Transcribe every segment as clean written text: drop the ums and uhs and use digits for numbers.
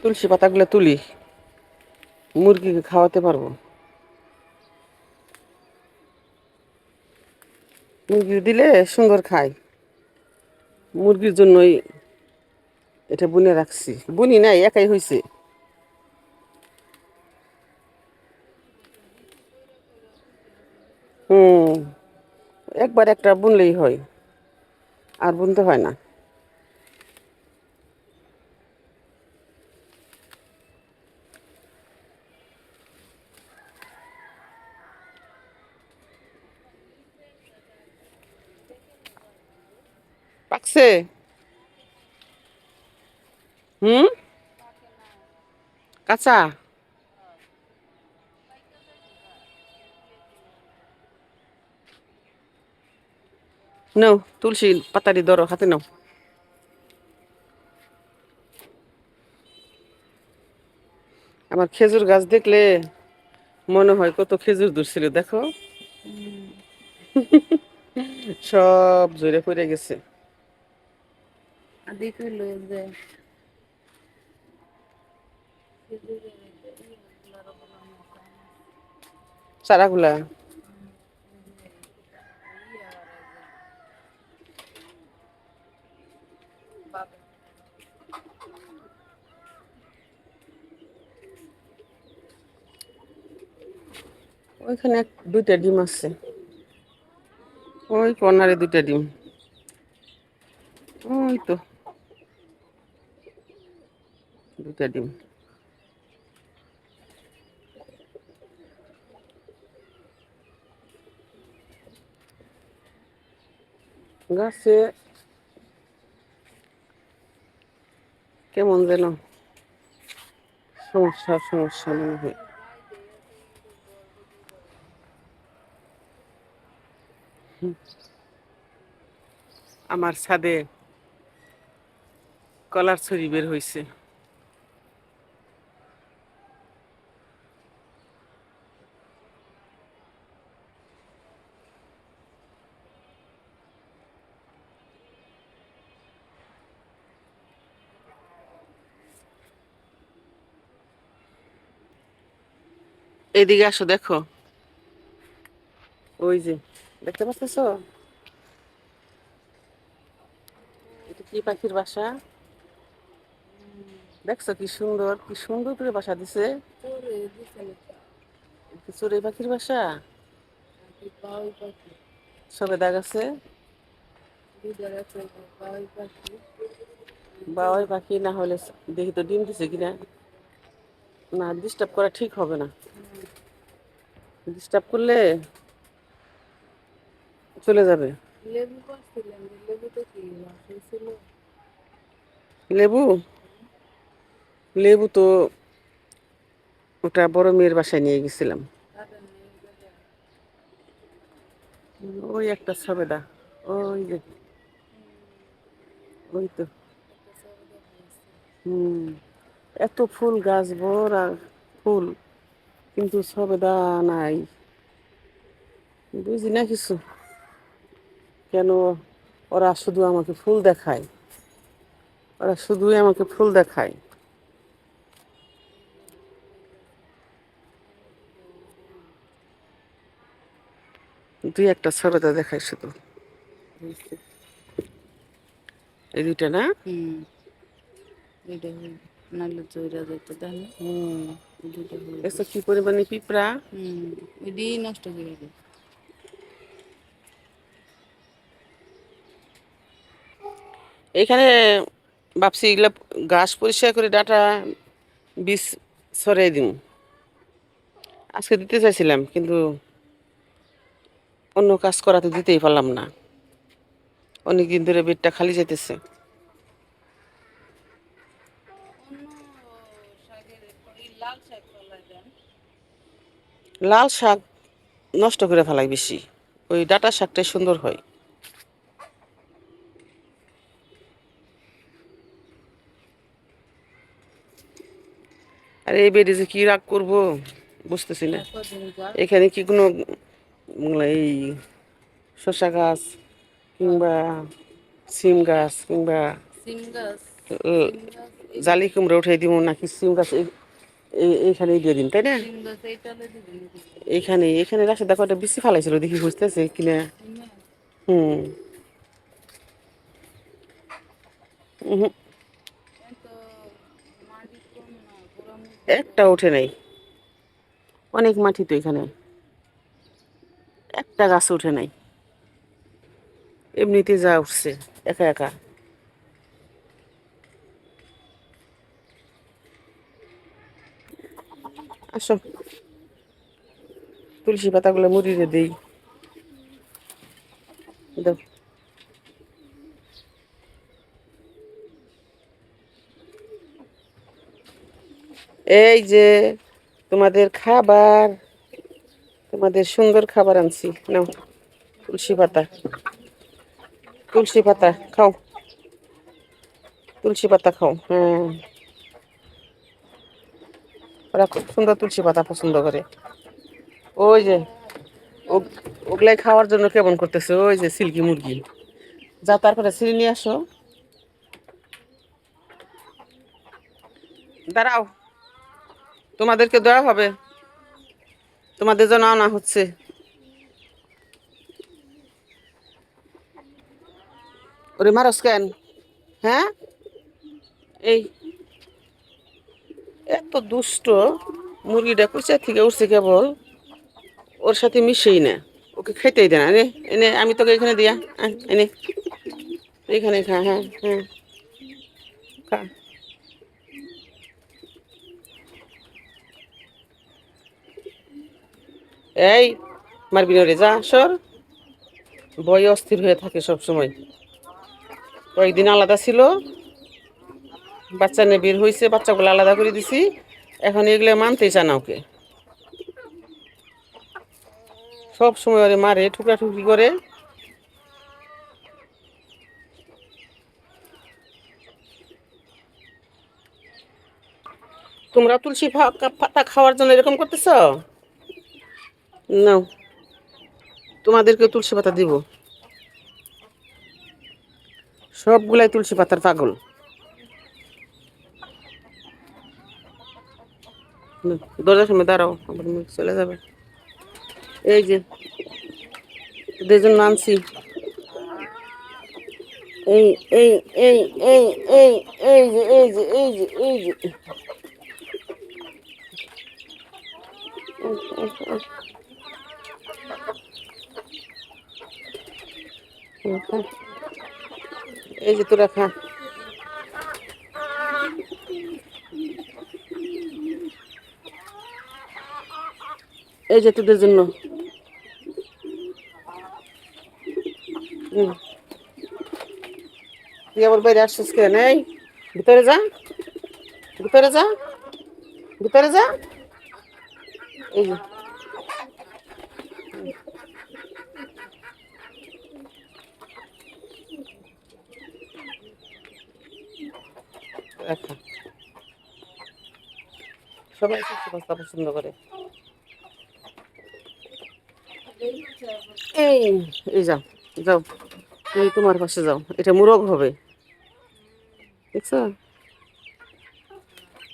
তুলসী পাতাগুলো তুলি, মুরগিকে খাওয়াতে পারবো। মুরগি দিলে সুন্দর খায়, মুরগির জন্যই এটা বুনে রাখছি। বুনি নাই, একাই হয়েছে। হুম, একবার একটা বুনলেই হয়, আর বুনতে হয় না। পাকছে? হুম, কাঁচা? নাও তুলসী পাতাটি ধরো, হাতে নাও। আমার খেজুর গাছ দেখলে মনে হয় কত খেজুর ধরছিল, দেখো সব ঝরে পড়ে গেছে। চারাগুলা ওইখানে দুইটা ডিম আছে, ওই কর্নারে দুইটা ডিম, ওই তো দুইটা ডিম। গাছে কেমন যেন সমস্যা সমস্যা মনে হয়। আমার ছাদে কলার ছড়ি বের হয়েছে। এদিকে আসো, দেখো, ওই যে দেখতে পাচ্ছ, এটা কি পাখির বাসা? দেখছো কি সুন্দর, কি সুন্দর করে বাসা দিছে। চড়ুই পাখির বাসা, সবেদা গাছে বাওয়াই পাখি না হলে দেখি তো ডিম দিছে কিনা। না, ডিস্টার্ব করা ঠিক হবে না, ডিস্টার্ব করলে চলে যাবে। লেবু, লেবু তো ওটা বড় মেয়ের বাসায় নিয়ে গেছিলাম। ওই একটা সবেদা, ওই যে, ওই তো। হুম, এত ফুল গাছ ভরা ফুল, কিন্তু সবেদা নাই। বুঝি না কিছু, কেন ওরা শুধু আমাকে ফুল দেখায়, ওরা শুধুই আমাকে ফুল দেখায়। দুই একটা সবেদা দেখায় শুধু। এই দুইটা না? এসব কি পরিমাণে পিঁপড়া! এখানে ভাবছি এগুলা ঘাস পরিষ্কার করে ডাটা বীজ ছড়াই দিন, আজকে দিতে চাইছিলাম, কিন্তু অন্য কাজ করাতে দিতেই পারলাম না। অনেকদিন ধরে বেডটা খালি যেতেছে। লাল শাক নষ্ট করে ফেলাই বেশি, ওই ডাটা শাকটাই সুন্দর হয়। আর এই বেডে যে কি রাগ করবো বুঝতেছি না। এখানে কি কোনো এই শসা গাছ কিংবা সিম গাছ কিংবা ও, জালি কুমড়া উঠাই দিব নাকি সিম গাছ এইখানেই দিয়ে দিন, তাই না? এইখানে এখানে রাখছে, দেখো একটা বেশি ফালাইছিল, দেখি বুঝতেছে কিনা। হুম। উহু, একটা ওঠে নাই, অনেক মাটি তো এখানে, একটা গাছ ওঠে নাই, এমনিতে যা উঠছে একা একা। আসো, তুলসী পাতাগুলো মুড়িয়ে দেই, দাও। এই যে তোমাদের খাবার, তোমাদের সুন্দর খাবার আনছি, নাও। তুলসী পাতা, তুলসী পাতা খাও, তুলসী পাতা খাও। হ্যাঁ, ওরা খুব সুন্দর তুলসী পাতা পছন্দ করে। ওই যে ওগুলাই খাওয়ার জন্য কেমন করতেছে, ওই যে সিল্কি মুরগি। যা, তারপরে ছিঁড়ে নিয়ে আসো। দাঁড়াও, তোমাদেরকে দেওয়া হবে, তোমাদের জন্য আনা হচ্ছে। ওরে মারস কেন? হ্যাঁ, এই এত দুষ্ট মুরগিটা কুচা থেকে উঠছে কেবল, ওর সাথে মিশেই না, ওকে খেতেই দেয় না। এনে এনে আমি তোকে এখানে দিয়া, এনে এখানে খা, হ্যাঁ হ্যাঁ, খা। এই মারবি না রে, যা সর। ভয়ে অস্থির হয়ে থাকে সব সময়। কয়েকদিন আলাদা ছিল, বাচ্চা নিয়ে বের হয়েছে, বাচ্চাগুলো আলাদা করে দিছি, এখন এগুলো মানতেই চায় না ওকে। সব সময় ওরে মারে, ঠুকরা ঠুকরি করে। তোমরা তুলসী পাতা খাওয়ার জন্য এরকম করতেছ? নাও, তোমাদেরকে তুলসী পাতা দিব। সবগুলাই তুলসী পাতার পাগল। নাও, দরজার সামনে দাঁড়াও, আবার মুখ চলে যাবে। এই যে তোদের জন্য আনছি। এই এই এই এই এই এই যে এই যে এই যে এই যে এই যে তোরা খা। এই যে তোদের জন্য। হুম, তুই আবার বাইরে আসছিস কেন? এই ভিতরে যা, ভিতরে যা, ভিতরে যা। এই যে তোরা খা। সবাই তুলসী পাতা পছন্দ করে। এই এই যাও, যাও, তুমি তোমার পাশে যাও, এটা মোরগ হবে, দেখছো?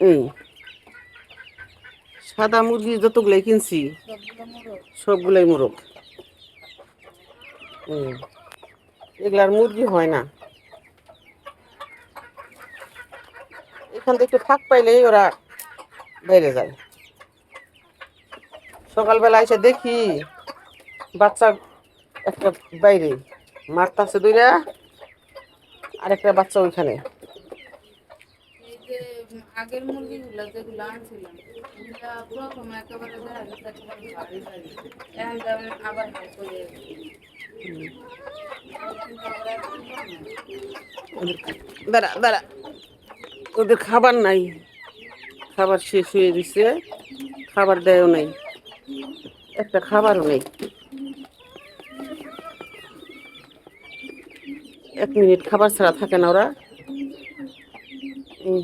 এই সাদা মুরগি যতগুলাই কিনছি সবগুলাই মোরগ। এগুলার মুরগি হয় না। এখান থেকে একটু ফাঁক পাইলেই ওরা বেড়ে যায়। সকালবেলা এসে দেখি বাচ্চা একটা বাইরে মারতাছে দুইটা, আর একটা বাচ্চা ওইখানে। দাঁড়া দাঁড়া, ওদের খাবার নাই, খাবার শেষ হয়ে দিছে, খাবার দেয়ও নাই, একটা খাবারও নেই। 1 মিনিট খাবার ছাড়া থাকে না ওরা। এই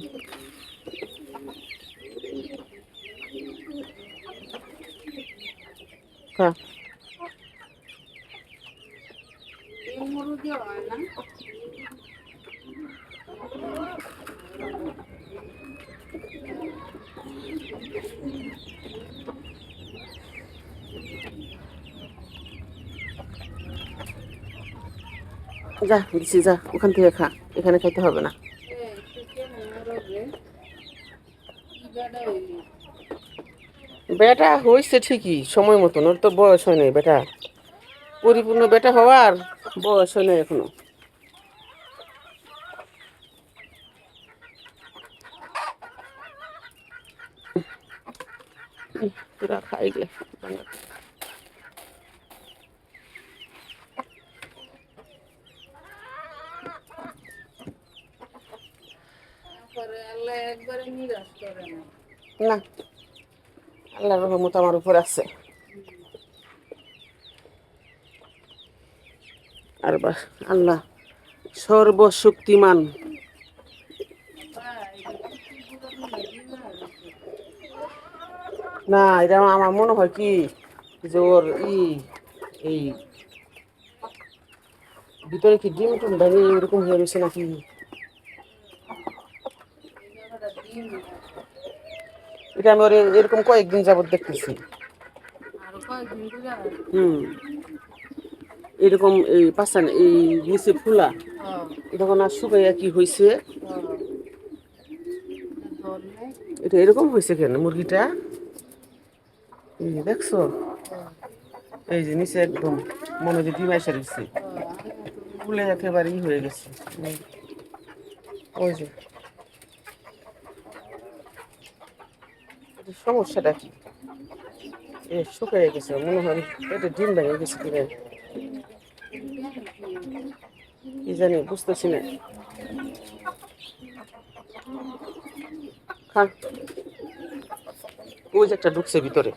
খা। যা দিছি, যা ওখান থেকে খা, এখানে খাইতে হবে না। বেটা হয়েছে ঠিকই সময় মতন, ওর তো বয়স হয় নাই বেটা, পরিপূর্ণ বেটা হওয়ার বয়স হয় নাই এখনো। তোরা খাই গে। না, আল্লাহর রহমত আমার উপর আছে। আর বা আল্লাহ সর্বশক্তিমান। না, এটা আমার মনে হয় কি যে ওর এই ভিতরে কি ডিম টুম ভেঙে এরকম হয়ে গেছে নাকি। এটা আমি ওর এরকম কয়েকদিন যাবত দেখতেছি। হুম, এরকম এই পাশান এই নিচে ফুলা, তখন আর শুকাইয়া কি হয়েছে, এটা এরকম হয়েছে কেন মুরগিটা, এই দেখছো, এই যে নিচে একদম মনে হয় যে ডিম এসে গেছে, ফুলে একেবারে হয়ে গেছে। ওই যে এটা সমস্যাটা কি, এ শুকিয়ে গেছে মনে হয়, এটা ডিম ভেঙে গেছে কিনে, কি জানি বুঝতেছি না। খা, ওই যে একটা ঢুকছে ভিতরে।